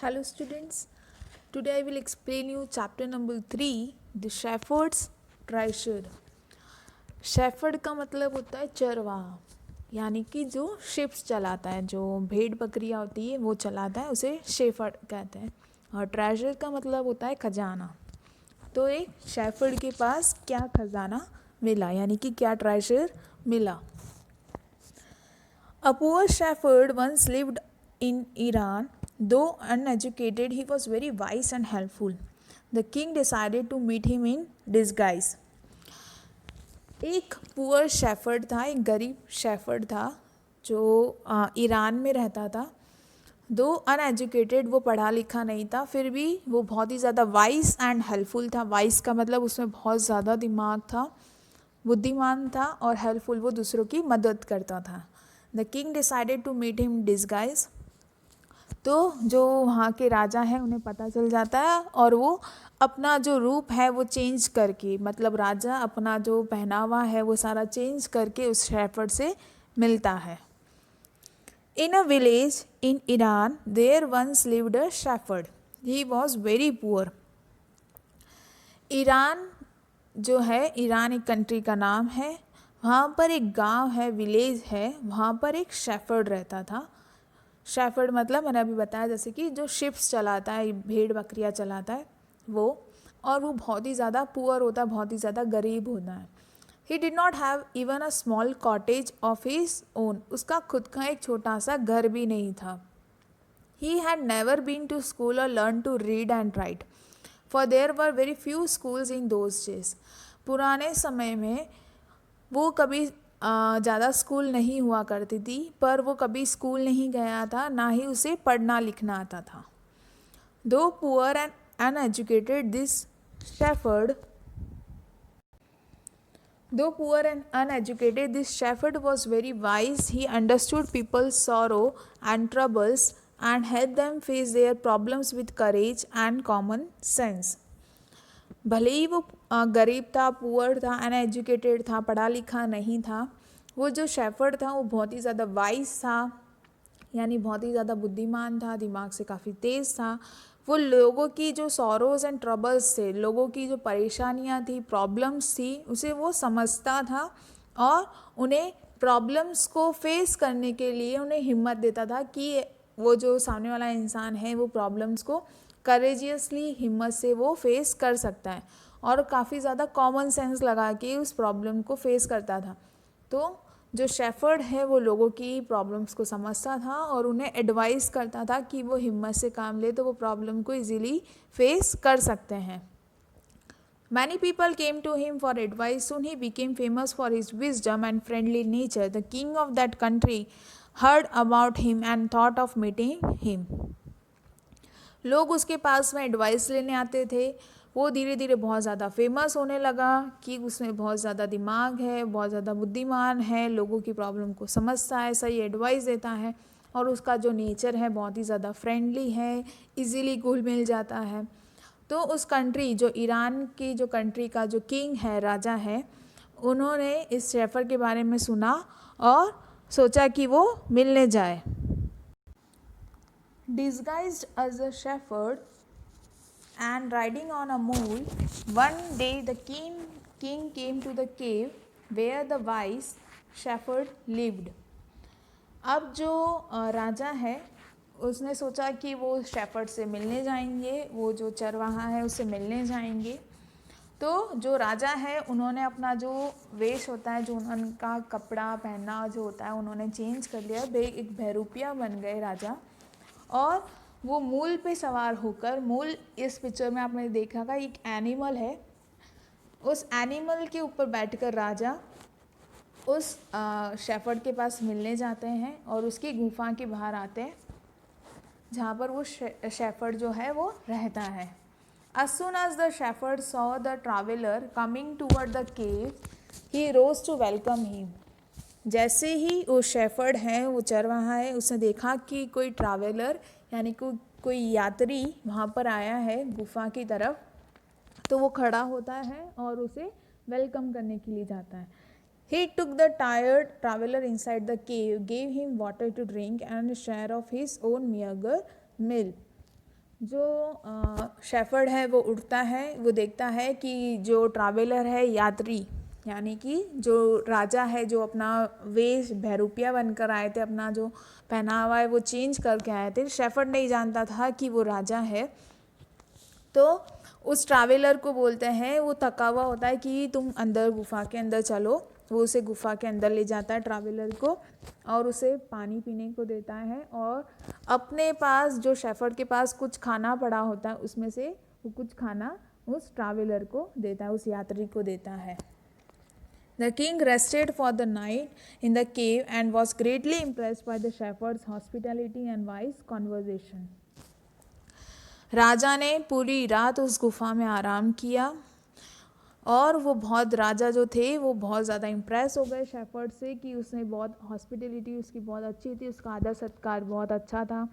Hello students, today I will explain you chapter number 3, The Shepherd's Treasure. Shepherd का मतलब होता है चरवाहा, यानी कि जो शिप्स चलाता है, जो भेड़ बकरियाँ होती है वो चलाता है, उसे शेफर्ड कहते हैं. और ट्रेजर का मतलब होता है खजाना. तो एक शेफर्ड के पास क्या खजाना मिला, यानी कि क्या ट्रेजर मिला. A poor shepherd once lived in Iran. Though uneducated, he was very wise and helpful. The king decided to meet him in disguise. एक पुअर शेफर्ड था, एक गरीब शेफर्ड था जो ईरान में रहता था. दो अनएजुकेटेड, वो पढ़ा लिखा नहीं था, फिर भी वो बहुत ही ज़्यादा वाइस एंड हेल्पफुल था. वाइस का मतलब उसमें बहुत ज़्यादा दिमाग था, बुद्धिमान था, और हेल्पफुल, वो दूसरों की मदद करता था. The king decided to meet him disguise. तो जो वहाँ के राजा हैं उन्हें पता चल जाता है और वो अपना जो रूप है वो चेंज करके, मतलब राजा अपना जो पहनावा है वो सारा चेंज करके उस शेफर्ड से मिलता है. In a village in Iran there once lived a shepherd. He was very poor. Iran जो है, ईरान एक कंट्री का नाम है. वहाँ पर एक गांव है, विलेज है, वहाँ पर एक शेफर्ड रहता था. शेफर्ड मतलब मैंने अभी बताया, जैसे कि जो शिप्स चलाता है, भेड़ बकरियाँ चलाता है वो. और वो बहुत ही ज़्यादा पुअर होता है, बहुत ही ज़्यादा गरीब होता है. He did not have even a small cottage of his own. उसका खुद का एक छोटा सा घर भी नहीं था. He had never been to school और learn to read and write, for there were very few schools in those days. पुराने समय में वो कभी ज़्यादा स्कूल नहीं हुआ करती थी, पर वो कभी स्कूल नहीं गया था, ना ही उसे पढ़ना लिखना आता था. दो poor and uneducated this shepherd Though poor and uneducated, this shepherd was very wise. He understood people's sorrow and troubles and helped them face their problems with courage and common sense. भले ही वो गरीब था, poor था, uneducated था, पढ़ा लिखा नहीं था, वो जो शेफर्ड था वो बहुत ही ज़्यादा वाइज था, यानी बहुत ही ज़्यादा बुद्धिमान था, दिमाग से काफ़ी तेज़ था. वो लोगों की जो सॉरोज़ एंड ट्रबल्स थे, लोगों की जो परेशानियां थी, प्रॉब्लम्स थी, उसे वो समझता था और उन्हें प्रॉब्लम्स को फेस करने के लिए उन्हें हिम्मत देता था कि वो जो सामने वाला इंसान है वो प्रॉब्लम्स को करेजियसली, हिम्मत से वो फेस कर सकता है. और काफ़ी ज़्यादा कॉमन सेंस लगा के उस प्रॉब्लम को फेस करता था. तो जो शेफर्ड है वो लोगों की प्रॉब्लम्स को समझता था और उन्हें एडवाइस करता था कि वो हिम्मत से काम ले तो वो प्रॉब्लम को इजीली फेस कर सकते हैं. Many people came to him for advice. Soon he became famous for his wisdom and friendly nature. The king of that country heard about him and thought of meeting him. लोग उसके पास में advice लेने आते थे. वो धीरे धीरे बहुत ज़्यादा फेमस होने लगा कि उसमें बहुत ज़्यादा दिमाग है, बहुत ज़्यादा बुद्धिमान है, लोगों की प्रॉब्लम को समझता है, सही एडवाइस देता है, और उसका जो नेचर है बहुत ही ज़्यादा फ्रेंडली है, इजीली घुल मिल जाता है. तो उस कंट्री, जो ईरान की जो कंट्री का जो किंग है, राजा है, उन्होंने इस शेफर के बारे में सुना और सोचा कि वो मिलने जाए. Disguised as a shepherd and riding on a mule, one day the king came to the cave where the wise shepherd lived. अब जो राजा है उसने सोचा कि वो शेफर्ड से मिलने जाएंगे, वो जो चरवाहा है उससे मिलने जाएंगे. तो जो राजा है उन्होंने अपना जो वेश होता है, जो उनका कपड़ा पहनना जो होता है, उन्होंने चेंज कर लिया. एक बहरूपिया बन गए राजा, और वो मूल पे सवार होकर, मूल इस पिक्चर में आपने देखा था एक एनिमल है, उस एनिमल के ऊपर बैठकर राजा उस शेफर्ड के पास मिलने जाते हैं और उसकी गुफा के बाहर आते हैं जहाँ पर वो शेफर्ड जो है वो रहता है. As soon as the shepherd saw the traveler coming toward the cave, he rose to welcome him. जैसे ही वो शेफर्ड है, वो चरवाहा है, उसने देखा कि कोई ट्रैवलर यानी कोई यात्री वहाँ पर आया है गुफा की तरफ, तो वो खड़ा होता है और उसे वेलकम करने के लिए जाता है. He took the tired traveler inside the cave, gave him water to drink and a share of his own meager meal. जो शेफर्ड है वो उठता है, वो देखता है कि जो ट्रैवलर है, यात्री, यानी कि जो राजा है, जो अपना वेश बहरूपिया बनकर आए थे, अपना जो पहनावा है वो चेंज करके आए थे, शेफर्ड नहीं जानता था कि वो राजा है। तो उस ट्रैवलर को बोलते हैं, वो थका हुआ होता है कि तुम अंदर गुफा के अंदर चलो। वो उसे गुफा के अंदर ले जाता है ट्रैवलर को, और उसे पानी पीने को देता है, और अपने पास जो शेफर्ड के पास कुछ खाना पड़ा होता है उसमें से वो कुछ खाना उस ट्रैवलर को देता है, उस यात्री को देता है। The king rested for the night in the cave and was greatly impressed by the shepherd's hospitality and wise conversation. राजा ने पूरी रात उस गुफा में आराम किया, और वो बहुत, राजा जो थे वो बहुत ज़्यादा इम्प्रेस हो गए शेफर्ड से कि उसने बहुत, हॉस्पिटलिटी उसकी बहुत अच्छी थी, उसका आदर सत्कार बहुत अच्छा था।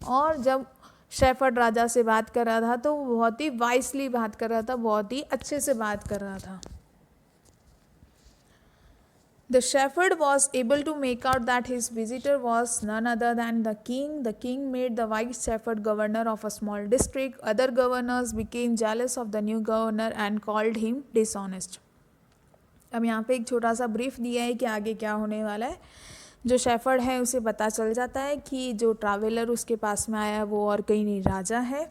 और जब शेफर्ड राजा से बात कर रहा था तो वो बहुत ही वाइसली बात कर रहा था, बहुत ही अच्छे से बात कर रहा था। The shepherd was able to make out that his visitor was none other than the king. The king made the white shepherd governor of a small district. Other governors became jealous of the new governor and called him dishonest. अब यहाँ पे एक छोटा सा brief दिया है कि आगे क्या होने वाला है। जो शेफर्ड है उसे पता चल जाता है कि जो ट्रैवलर उसके पास में आया वो और कहीं नहीं, राजा है,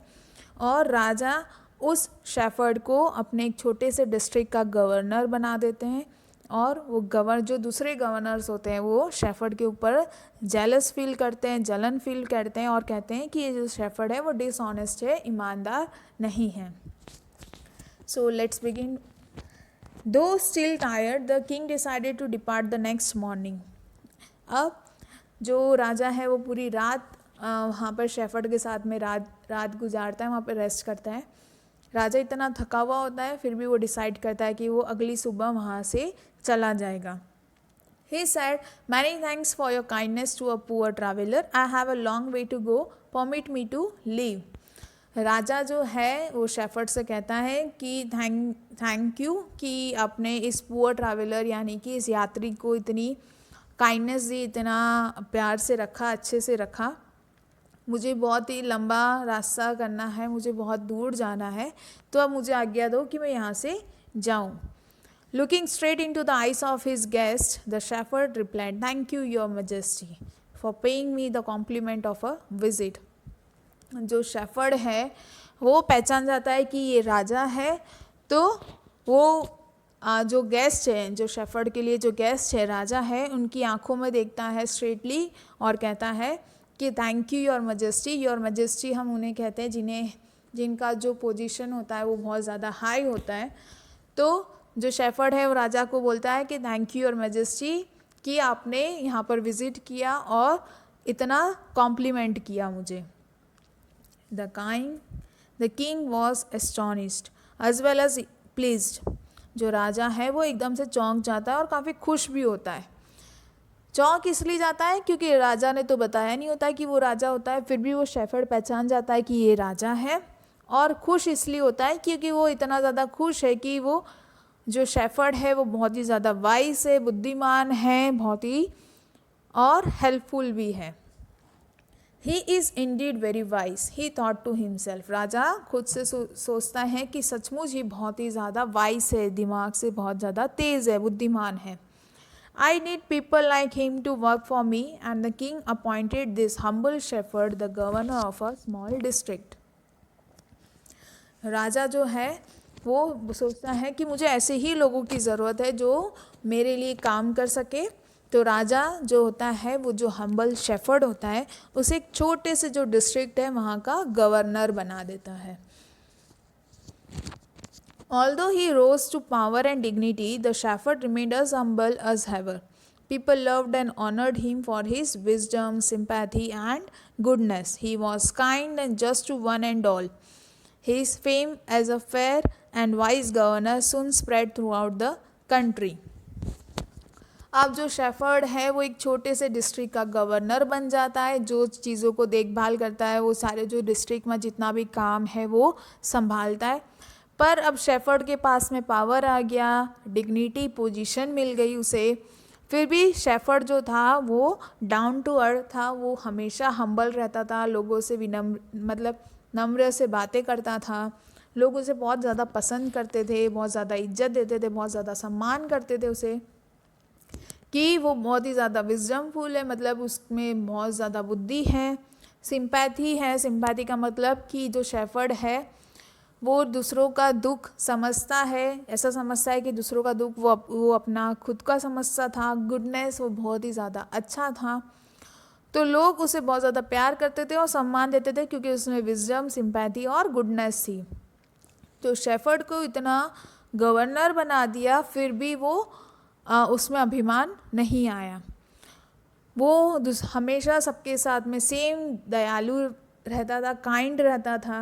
और राजा उस शेफर्ड को अपने एक छोटे से डिस्ट्रिक्ट का गवर्नर बना देते हैं। और वो जो दूसरे गवर्नर्स होते हैं वो शेफर्ड के ऊपर जेलस फील करते हैं, जलन फील करते हैं, और कहते हैं कि ये जो शेफर्ड है वो डिसऑनेस्ट है, ईमानदार नहीं है। So let's begin. Though still tired the king decided to depart the next morning. अब जो राजा है वो पूरी रात वहाँ पर शेफर्ड के साथ में रात गुजारता है, वहाँ पर रेस्ट करता है। राजा इतना थका हुआ होता है, फिर भी वो डिसाइड करता है कि वो अगली सुबह वहाँ से चला जाएगा। He said, "Many thanks for your kindness to a poor traveler. I have a long way to go. Permit me to leave." राजा जो है वो शेफर्ड से कहता है कि थैंक यू कि आपने इस पुअर ट्रैवलर यानी कि इस यात्री को इतनी काइंडनेस दी, इतना प्यार से रखा, अच्छे से रखा। मुझे बहुत ही लंबा रास्ता करना है, मुझे बहुत दूर जाना है, तो अब मुझे आज्ञा दो कि मैं यहाँ से जाऊँ। Looking straight into the eyes of his guest, the shepherd replied, "Thank you, Your Majesty, for paying me the compliment of a visit." जो शेफर्ड है वो पहचान जाता है कि ये राजा है, तो वो जो गेस्ट है, जो शेफर्ड के लिए जो गेस्ट है, राजा है, उनकी आंखों में देखता है स्ट्रेटली और कहता है कि thank you your majesty. Your majesty हम उन्हें कहते हैं जिनका जो पोजीशन होता है वो बहुत ज़्यादा हाई होता है। तो जो शेफर्ड है वो राजा को बोलता है कि थैंक यू योर मजेस्टी कि आपने यहाँ पर विज़िट किया और इतना कॉम्प्लीमेंट किया मुझे। The king was astonished as well as pleased. जो राजा है वो एकदम से चौंक जाता है और काफ़ी खुश भी होता है। चौंक इसलिए जाता है क्योंकि राजा ने तो बताया नहीं होता है कि वो राजा होता है, फिर भी वो शेफर्ड पहचान जाता है कि ये राजा है। और खुश इसलिए होता है क्योंकि वो इतना ज़्यादा खुश है कि वो जो शेफर्ड है वो बहुत ही ज़्यादा वाइस है, बुद्धिमान है, बहुत ही और हेल्पफुल भी है। He is indeed very wise, he thought to himself. राजा खुद से सोचता है कि सचमुच ही बहुत ही ज़्यादा वाइस है, दिमाग से बहुत ज़्यादा तेज़ है, बुद्धिमान है। I need people like him to work for me, and the king appointed this humble shepherd the governor of a small district. राजा जो है वो सोचता है कि मुझे ऐसे ही लोगों की ज़रूरत है जो मेरे लिए काम कर सके। तो राजा जो होता है वो जो हम्बल शेफर्ड होता है उसे एक छोटे से जो डिस्ट्रिक्ट है वहाँ का गवर्नर बना देता है। Although he rose to power and dignity, the shepherd remained as humble as ever. People loved and honored him for his wisdom, sympathy, and goodness. He was kind and just to one and all. His fame as a fair and wise governor soon spread throughout the country. अब जो shepherd है वो एक छोटे से district का governor बन जाता है, जो चीज़ों को देखभाल करता है, वो सारे जो डिस्ट्रिक्ट में जितना भी काम है वो संभालता है। पर अब शेफर्ड के पास में पावर आ गया, डिग्निटी, पोजीशन मिल गई उसे, फिर भी शेफर्ड जो था वो डाउन टू अर्थ था, वो हमेशा हम्बल रहता था, लोगों से विनम्र मतलब नम्र से बातें करता था, लोग उसे बहुत ज़्यादा पसंद करते थे, बहुत ज़्यादा इज्जत देते थे, बहुत ज़्यादा सम्मान करते थे उसे, कि वो बहुत ही ज़्यादा विजडमफुल है, मतलब उसमें बहुत ज़्यादा बुद्धि है। सिंपैथी है, सिंपैथी का मतलब कि जो शेफर्ड है वो दूसरों का दुख समझता है, ऐसा समझता है कि दूसरों का दुख वो अपना खुद का समझता था। गुडनेस, वो बहुत ही ज़्यादा अच्छा था, तो लोग उसे बहुत ज़्यादा प्यार करते थे और सम्मान देते थे क्योंकि उसमें विजडम, सिंपैथी और गुडनेस थी। तो शेफर्ड को इतना गवर्नर बना दिया, फिर भी वो उसमें अभिमान नहीं आया। वो हमेशा सबके साथ में सेम दयालु रहता था, काइंड रहता था।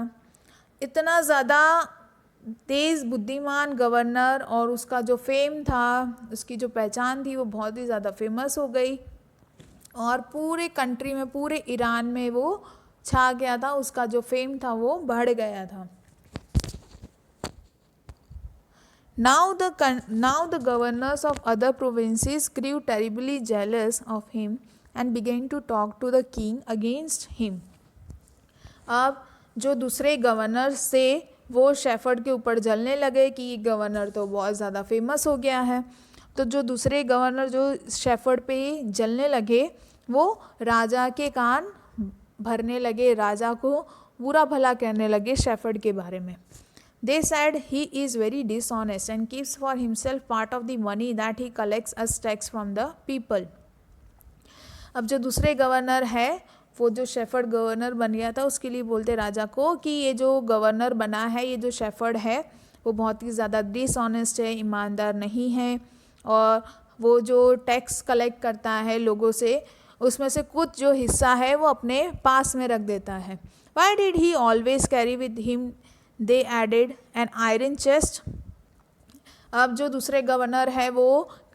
इतना ज़्यादा तेज़ बुद्धिमान गवर्नर, और उसका जो फेम था, उसकी जो पहचान थी वो बहुत ही ज़्यादा फेमस हो गई और पूरे कंट्री में, पूरे ईरान में वो छा गया था, उसका जो फेम था वो बढ़ गया था। Now the governors of other provinces grew terribly jealous of him and began to talk to the king against him. अब जो दूसरे गवर्नर से वो शेफर्ड के ऊपर जलने लगे कि ये गवर्नर तो बहुत ज़्यादा फेमस हो गया है, तो जो दूसरे गवर्नर जो शेफर्ड पे जलने लगे वो राजा के कान भरने लगे, राजा को बुरा भला कहने लगे शेफर्ड के बारे में। They said he is very dishonest and keeps for himself part of the money that he collects as tax from the people. अब जो दूसरे गवर्नर है, वो जो शेफर्ड गवर्नर बन गया था, उसके लिए बोलते राजा को कि ये जो गवर्नर बना है, ये जो शेफर्ड है वो बहुत ही ज़्यादा डिसऑनेस्ट है, ईमानदार नहीं है, और वो जो टैक्स कलेक्ट करता है लोगों से, उसमें से कुछ जो हिस्सा है वो अपने पास में रख देता है। Why did he always carry with him? They added an iron chest. अब जो दूसरे गवर्नर है वो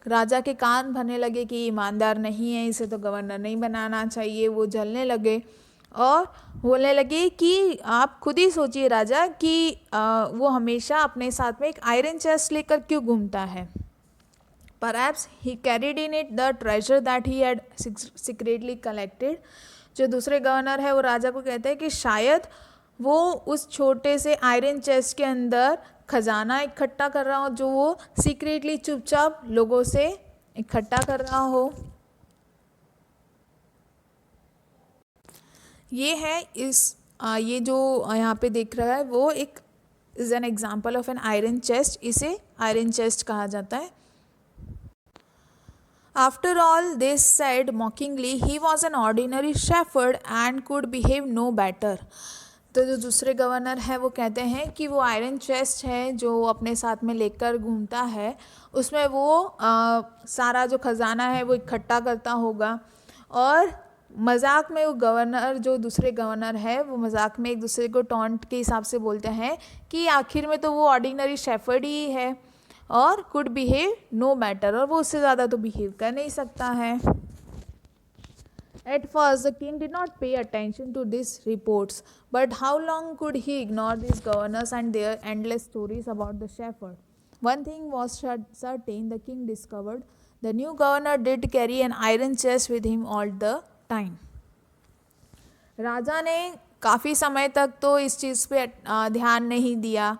राजा के कान भरने लगे कि ईमानदार नहीं है, इसे तो गवर्नर नहीं बनाना चाहिए। वो जलने लगे और बोलने लगे कि आप खुद ही सोचिए राजा कि वो हमेशा अपने साथ में एक आयरन चेस्ट लेकर क्यों घूमता है। Perhaps he carried in it the treasure that he had secretly collected. जो दूसरे गवर्नर है वो राजा को कहते हैं कि शायद वो उस छोटे से आयरन चेस्ट के अंदर खजाना इकट्ठा कर रहा हो, जो वो सीक्रेटली चुपचाप लोगों से इकट्ठा कर रहा हो। ये है ये जो यहाँ पे देख रहा है वो एक is an example of an iron chest, इसे आयरन चेस्ट कहा जाता है। After all, they said mockingly, he was an ordinary shepherd and could behave no better. तो जो दूसरे गवर्नर है वो कहते हैं कि वो आयरन चेस्ट है जो अपने साथ में लेकर घूमता है, उसमें वो सारा जो खजाना है वो इकट्ठा करता होगा, और मजाक में वो गवर्नर जो दूसरे गवर्नर है वो मजाक में एक दूसरे को टॉन्ट के हिसाब से बोलते हैं कि आखिर में तो वो ऑर्डिनरी शेफर्ड ही है और कुड बिहेव नो मैटर, और वो उससे ज़्यादा तो बिहेव कर नहीं सकता है। At first, the king did not pay attention to these reports, but how long could he ignore these governors and their endless stories about the shepherd? One thing was certain, the king discovered the new governor did carry an iron chest with him all the time. राजा ने काफ़ी समय तक तो इस चीज़ पे ध्यान नहीं दिया,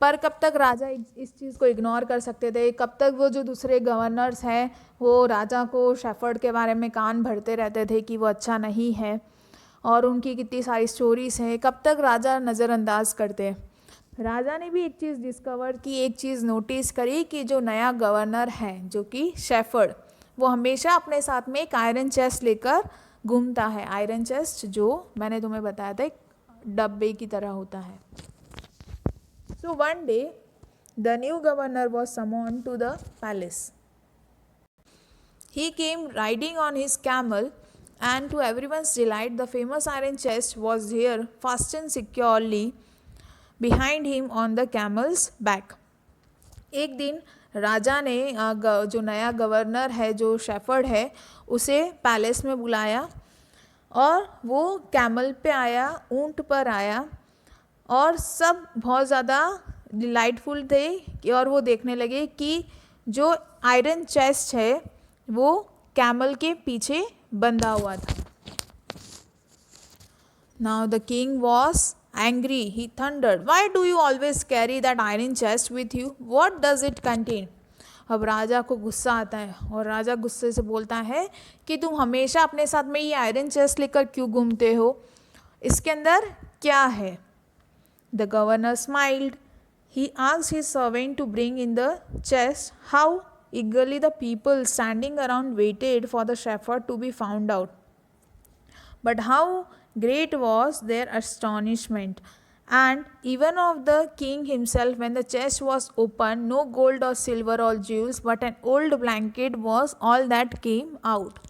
पर कब तक राजा इस चीज़ को इग्नोर कर सकते थे, कब तक वो जो दूसरे गवर्नर्स हैं वो राजा को शेफर्ड के बारे में कान भरते रहते थे कि वो अच्छा नहीं है और उनकी कितनी सारी स्टोरीज़ हैं, कब तक राजा नज़रअंदाज करते। राजा ने भी एक चीज़ डिस्कवर की, एक चीज़ नोटिस करी कि जो नया गवर्नर है जो कि शेफर्ड, वो हमेशा अपने साथ में एक आयरन चेस्ट लेकर घूमता है। आयरन चेस्ट जो मैंने तुम्हें बताया था एक डब्बे की तरह होता है। So one day, the new governor was summoned to the palace. He came riding on his camel, and to everyone's delight, the famous iron chest was there, fastened securely behind him on the camel's back. एक दिन राजा ने जो नया governor है जो shepherd है उसे palace में बुलाया और वो कैमल पे आया, ऊंट पर आया, और सब बहुत ज़्यादा डिलाइटफुल थे और वो देखने लगे कि जो आयरन चेस्ट है वो कैमल के पीछे बंधा हुआ था. Now the king was angry. He thundered, "Why do you always carry that iron chest with you? What does it contain?" अब राजा को गुस्सा आता है और राजा गुस्से से बोलता है कि तुम हमेशा अपने साथ में ये आयरन चेस्ट लेकर क्यों घूमते हो, इसके अंदर क्या है. The governor smiled. He asked his servant to bring in the chest. How eagerly the people standing around waited for the shepherd to be found out. But how great was their astonishment, and even of the king himself, when the chest was opened, no gold or silver or jewels, but an old blanket was all that came out.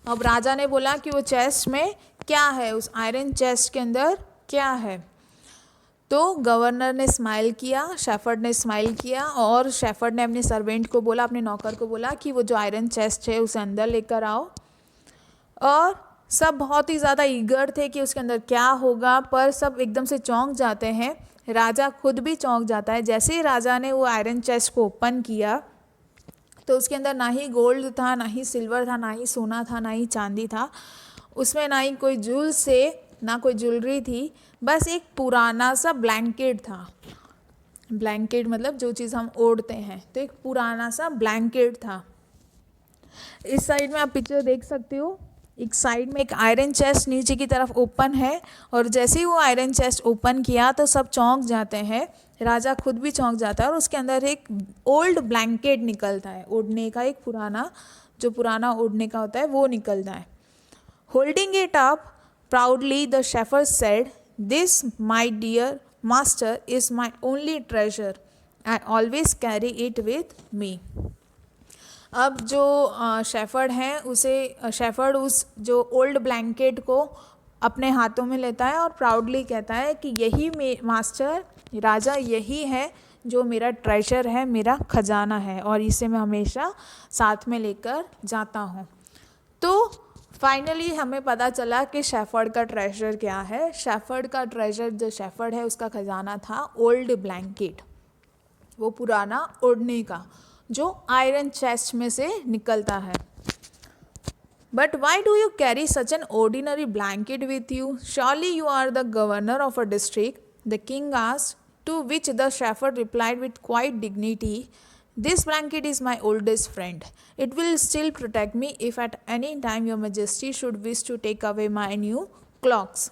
अब राजा ने बोला कि वो chest में क्या है, उस iron chest के अंदर क्या है. तो गवर्नर ने स्माइल किया, शेफर्ड ने स्माइल किया और शेफर्ड ने अपने सर्वेंट को बोला, अपने नौकर को बोला कि वो जो आयरन चेस्ट है उसे अंदर लेकर आओ. और सब बहुत ही ज़्यादा ईगर थे कि उसके अंदर क्या होगा, पर सब एकदम से चौंक जाते हैं. राजा खुद भी चौंक जाता है. जैसे ही राजा ने वो आयरन चेस्ट को ओपन किया तो उसके अंदर ना ही गोल्ड था, ना ही सिल्वर था, ना ही सोना था, ना ही चांदी था. उसमें ना ही कोई जूल से, ना कोई ज्वेलरी थी, बस एक पुराना सा ब्लैंकेट था. ब्लैंकेट मतलब जो चीज़ हम ओढ़ते हैं, तो एक पुराना सा ब्लैंकेट था. इस साइड में आप पिक्चर देख सकते हो, एक साइड में एक आयरन चेस्ट नीचे की तरफ ओपन है और जैसे ही वो आयरन चेस्ट ओपन किया तो सब चौंक जाते हैं. राजा खुद भी चौंक जाता है और उसके अंदर एक ओल्ड ब्लैंकेट निकलता है, ओढ़ने का, एक पुराना, जो पुराना ओढ़ने का होता है वो निकलता है. Holding it up proudly the shepherd said, "This, my dear master, is my only treasure. I always carry it with me." अब जो शेफर्ड हैं उसे शेफर्ड उस जो ओल्ड ब्लैंकेट को अपने हाथों में लेता है और प्राउडली कहता है कि यही मास्टर, राजा, यही है जो मेरा ट्रेजर है, मेरा खजाना है और इसे मैं हमेशा साथ में लेकर जाता हूँ. तो फाइनली हमें पता चला कि शेफर्ड का ट्रेजर क्या है. शेफर्ड का ट्रेजर, जो शेफर्ड है उसका खजाना था ओल्ड ब्लैंकेट, वो पुराना ओढ़ने का जो आयरन चेस्ट में से निकलता है. But why do you carry such an ordinary blanket with you? Surely you are the governor of a district, the king asked, to which the shepherd replied with quite dignity, "This blanket is my oldest friend. It will still protect me if at any time your majesty should wish to take away my new clocks."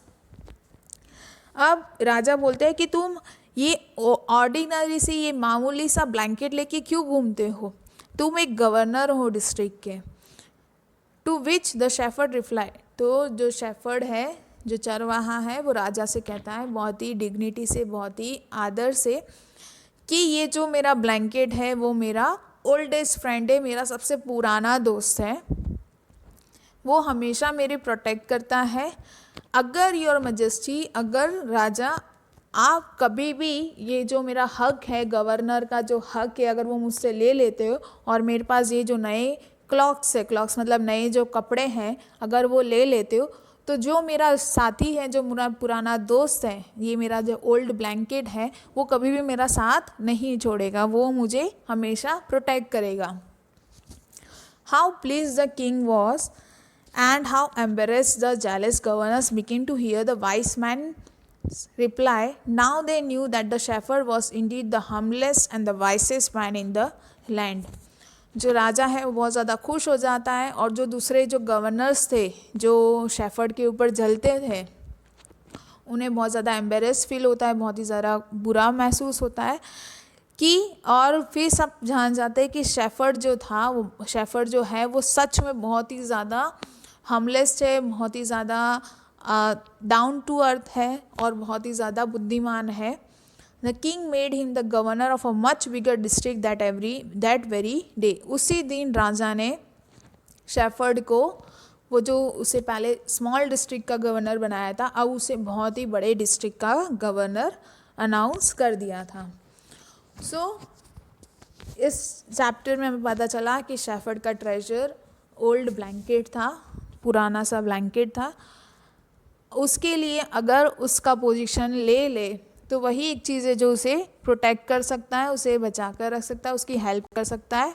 अब राजा बोलते हैं कि तुम ये ordinary सी, ये मामूली सा blanket लेके क्यों घूमते हो, तुम एक गवर्नर हो डिस्ट्रिक्ट के. To which the shepherd replied, तो जो शेफर्ड है, जो चरवाहा है, वो राजा से कहता है बहुत ही डिग्निटी से, बहुत ही आदर से, कि ये जो मेरा ब्लैंकेट है वो मेरा ओल्डेस्ट फ्रेंड है, मेरा सबसे पुराना दोस्त है, वो हमेशा मेरे प्रोटेक्ट करता है. अगर योर मजेस्टी, अगर राजा, आप कभी भी ये जो मेरा हक है, गवर्नर का जो हक है, अगर वो मुझसे ले लेते हो और मेरे पास ये जो नए क्लॉक्स है, क्लॉक्स मतलब नए जो कपड़े हैं, अगर वो ले लेते हो, तो जो मेरा साथी है, जो मेरा पुराना दोस्त है, ये मेरा जो ओल्ड ब्लैंकेट है, वो कभी भी मेरा साथ नहीं छोड़ेगा, वो मुझे हमेशा प्रोटेक्ट करेगा. How please the king was and how embarrassed the jealous governors began to hear the wise man's reply. Now they knew that the shepherd was indeed the humblest and the wisest man in the land. जो राजा है वो बहुत ज़्यादा खुश हो जाता है और जो दूसरे जो गवर्नर्स थे, जो शेफर्ड के ऊपर जलते थे, उन्हें बहुत ज़्यादा एम्बेरेस फील होता है, बहुत ही ज़्यादा बुरा महसूस होता है कि, और फिर सब जान जाते हैं कि शेफर्ड जो था, वो शेफर्ड जो है वो सच में बहुत ही ज़्यादा हम्बलेस्ट है, बहुत ही ज़्यादा डाउन टू अर्थ है और बहुत ही ज़्यादा बुद्धिमान है. The king made him the governor of a much bigger district that very day. उसी दिन राजा ने शेफर्ड को, वो जो उसे पहले स्मॉल डिस्ट्रिक्ट का गवर्नर बनाया था, अब उसे बहुत ही बड़े डिस्ट्रिक्ट का गवर्नर अनाउंस कर दिया था. सो इस चैप्टर में हमें पता चला कि शेफर्ड का ट्रेजर ओल्ड ब्लैंकेट था, पुराना सा ब्लैंकेट था. उसके लिए अगर उसका पोजीशन ले ले तो वही एक चीज़ है जो उसे प्रोटेक्ट कर सकता है, उसे बचा कर रख सकता है, उसकी हेल्प कर सकता है.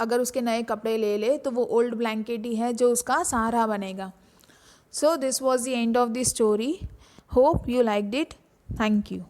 अगर उसके नए कपड़े ले ले तो वो ओल्ड ब्लैंकेट ही है जो उसका सहारा बनेगा. So this was the end of the story. Hope you liked it. Thank you.